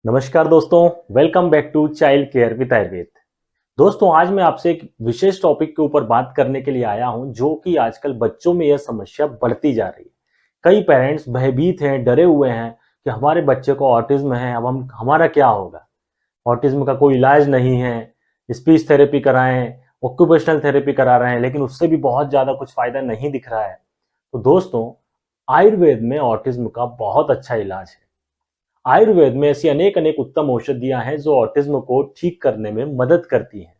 नमस्कार दोस्तों, welcome back to child care with Ayurveda. दोस्तों, आज मैं आपसे एक विशेष टॉपिक के ऊपर बात करने के लिए आया हूं, जो कि आजकल बच्चों में यह समस्या बढ़ती जा रही है। कई पेरेंट्स भयभीत हैं, डरे हुए हैं कि हमारे बच्चे को ऑटिज्म है, अब हमारा क्या होगा। ऑटिज्म का कोई इलाज नहीं है, स्पीच थेरेपी कराएं, ऑक्यूपेशनल थेरेपी करा रहे हैं, लेकिन उससे भी बहुत ज्यादा कुछ फायदा नहीं दिख रहा है। तो दोस्तों, आयुर्वेद में ऑटिज्म का बहुत अच्छा इलाज है। आयुर्वेद में ऐसी अनेक अनेक उत्तम औषधियां हैं जो ऑटिज्म को ठीक करने में मदद करती हैं।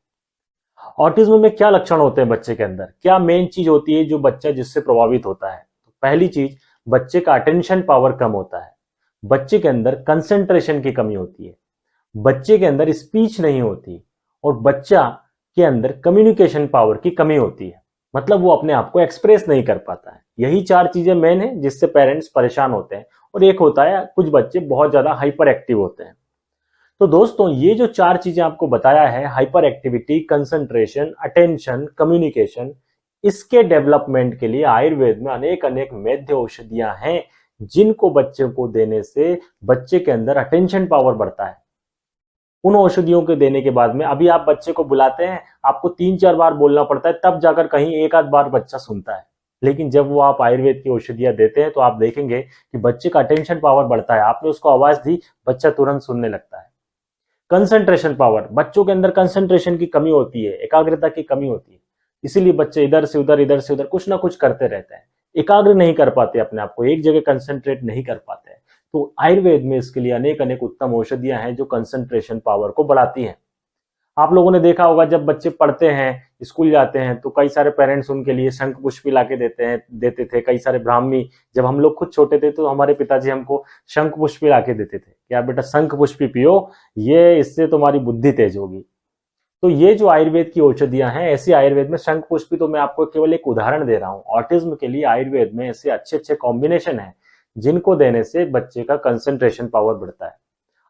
ऑटिज्म में क्या लक्षण होते हैं बच्चे के अंदर, क्या मेन चीज होती है जो बच्चा जिससे प्रभावित होता है। तो पहली चीज, बच्चे का अटेंशन पावर कम होता है, बच्चे के अंदर कंसंट्रेशन की कमी होती है, बच्चे के अंदर स्पीच नहीं होती, और बच्चा के अंदर कम्युनिकेशन पावर की कमी होती है। मतलब वो अपने आप को एक्सप्रेस नहीं कर पाता है। यही चार चीजें मेन है जिससे पेरेंट्स परेशान होते हैं। और एक होता है, कुछ बच्चे बहुत ज्यादा हाइपर एक्टिव होते हैं। तो दोस्तों, ये जो चार चीजें आपको बताया है, hyper activity, concentration, attention, communication, इसके डेवलपमेंट के लिए आयुर्वेद में अनेक अनेक वैद्य औषधियां हैं, जिनको बच्चे को देने से बच्चे के अंदर अटेंशन पावर बढ़ता है। उन औषधियों के देने के बाद में अभी आप बच्चे को बुलाते हैं, आपको 3-4 बार बोलना पड़ता है, तब जाकर कहीं एक आध बार बच्चा सुनता है। लेकिन जब वो आप आयुर्वेद की औषधियां देते हैं तो आप देखेंगे कि बच्चे का अटेंशन पावर बढ़ता है। आपने उसको आवाज दी, बच्चा तुरंत सुनने लगता है। कंसंट्रेशन पावर, बच्चों के अंदर कंसंट्रेशन की कमी होती है, एकाग्रता की कमी होती है, इसीलिए बच्चे इधर से उधर कुछ ना कुछ करते रहते हैं, एकाग्र नहीं कर पाते, अपने आप को एक जगह कंसंट्रेट नहीं कर पाते हैं। तो आयुर्वेद में इसके लिए अनेक अनेक उत्तम औषधियां हैं जो कंसंट्रेशन पावर को बढ़ाती हैं। आप लोगों ने देखा होगा, जब बच्चे पढ़ते हैं, स्कूल जाते हैं, तो कई सारे पेरेंट्स उनके लिए शंख पुष्पी लाके देते थे। कई सारे ब्राह्मी, जब हम लोग खुद छोटे थे तो हमारे पिताजी हमको शंख पुष्पी लाके देते थे कि आप बेटा शंख पुष्पी पियो, ये इससे तुम्हारी बुद्धि तेज होगी। तो ये जो आयुर्वेद की औषधियां हैं, ऐसी आयुर्वेद में शंख पुष्पी, तो मैं आपको केवल एक उदाहरण दे रहा हूँ। ऑटिज्म के लिए आयुर्वेद में ऐसे अच्छे अच्छे कॉम्बिनेशन है, जिनको देने से बच्चे का कंसंट्रेशन पावर बढ़ता है।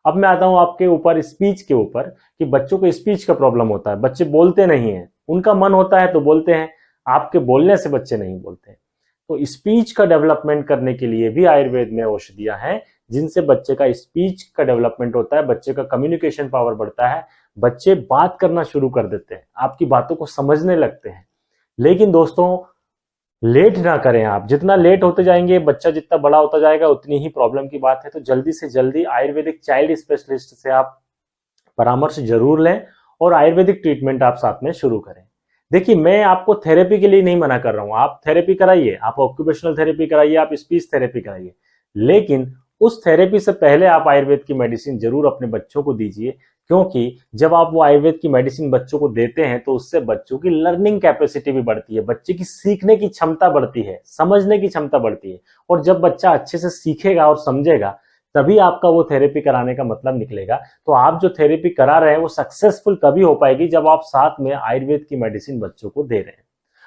अब मैं आता हूं आपके ऊपर, स्पीच के ऊपर, कि बच्चों को स्पीच का प्रॉब्लम होता है, बच्चे बोलते नहीं है। उनका मन होता है तो बोलते हैं, आपके बोलने से बच्चे नहीं बोलते। तो स्पीच का डेवलपमेंट करने के लिए भी आयुर्वेद में औषधियां हैं, जिनसे बच्चे का स्पीच का डेवलपमेंट होता है, बच्चे का कम्युनिकेशन पावर बढ़ता है, बच्चे बात करना शुरू कर देते हैं, आपकी बातों को समझने लगते हैं। लेकिन दोस्तों, लेट ना करें आप। जितना लेट होते जाएंगे, बच्चा जितना बड़ा होता जाएगा, उतनी ही प्रॉब्लम की बात है। तो जल्दी से जल्दी आयुर्वेदिक चाइल्ड स्पेशलिस्ट से आप परामर्श जरूर लें और आयुर्वेदिक ट्रीटमेंट आप साथ में शुरू करें। देखिए, मैं आपको थेरेपी के लिए नहीं मना कर रहा हूं, आप थेरेपी कराइए, आप ऑक्यूपेशनल थेरेपी कराइए, आप स्पीच थेरेपी कराइए, लेकिन उस थेरेपी से पहले आप आयुर्वेद की मेडिसिन जरूर अपने बच्चों को दीजिए। क्योंकि जब आप वो आयुर्वेद की मेडिसिन बच्चों को देते हैं तो उससे बच्चों की लर्निंग कैपेसिटी भी बढ़ती है, बच्चे की सीखने की क्षमता बढ़ती है, समझने की क्षमता बढ़ती है। और जब बच्चा अच्छे से सीखेगा और समझेगा, तभी आपका वो थेरेपी कराने का मतलब निकलेगा। तो आप जो थेरेपी करा रहे हैं वो सक्सेसफुल तभी हो पाएगी जब आप साथ में आयुर्वेद की मेडिसिन बच्चों को दे रहे हैं।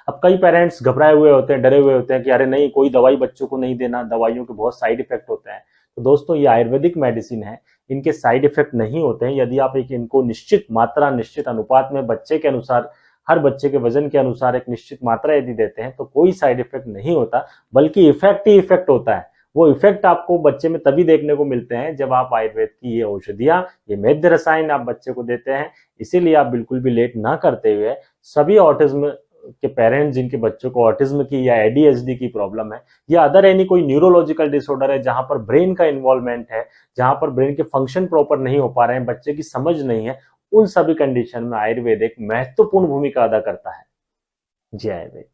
अब कई पेरेंट्स घबराए हुए होते हैं, डरे हुए होते हैं कि अरे नहीं, कोई दवाई बच्चों को नहीं देना, दवाइयों के बहुत साइड इफेक्ट होते हैं। तो दोस्तों, ये आयुर्वेदिक मेडिसिन है, इनके साइड इफेक्ट नहीं होते हैं यदि आप एक इनको निश्चित मात्रा, निश्चित अनुपात में, बच्चे के अनुसार, हर बच्चे के वजन के अनुसार एक निश्चित मात्रा यदि देते हैं तो कोई साइड इफेक्ट नहीं होता, बल्कि इफेक्ट ही इफेक्ट होता है। वो इफेक्ट आपको बच्चे में तभी देखने को मिलते हैं जब आप आयुर्वेद की ये औषधियां, ये वैद्य रसायन आप बच्चे को देते हैं। इसीलिए आप बिल्कुल भी लेट ना करते हुए सभी ऑटिज्म के पेरेंट्स जिनके बच्चों को ऑटिज्म की या एडीएचडी की प्रॉब्लम है, या अदर एनी कोई न्यूरोलॉजिकल डिसऑर्डर है जहां पर ब्रेन का इन्वॉल्वमेंट है, जहां पर ब्रेन के फंक्शन प्रॉपर नहीं हो पा रहे हैं, बच्चे की समझ नहीं है, उन सभी कंडीशन में आयुर्वेद एक महत्वपूर्ण भूमिका अदा करता है। जय आयुर्वेद।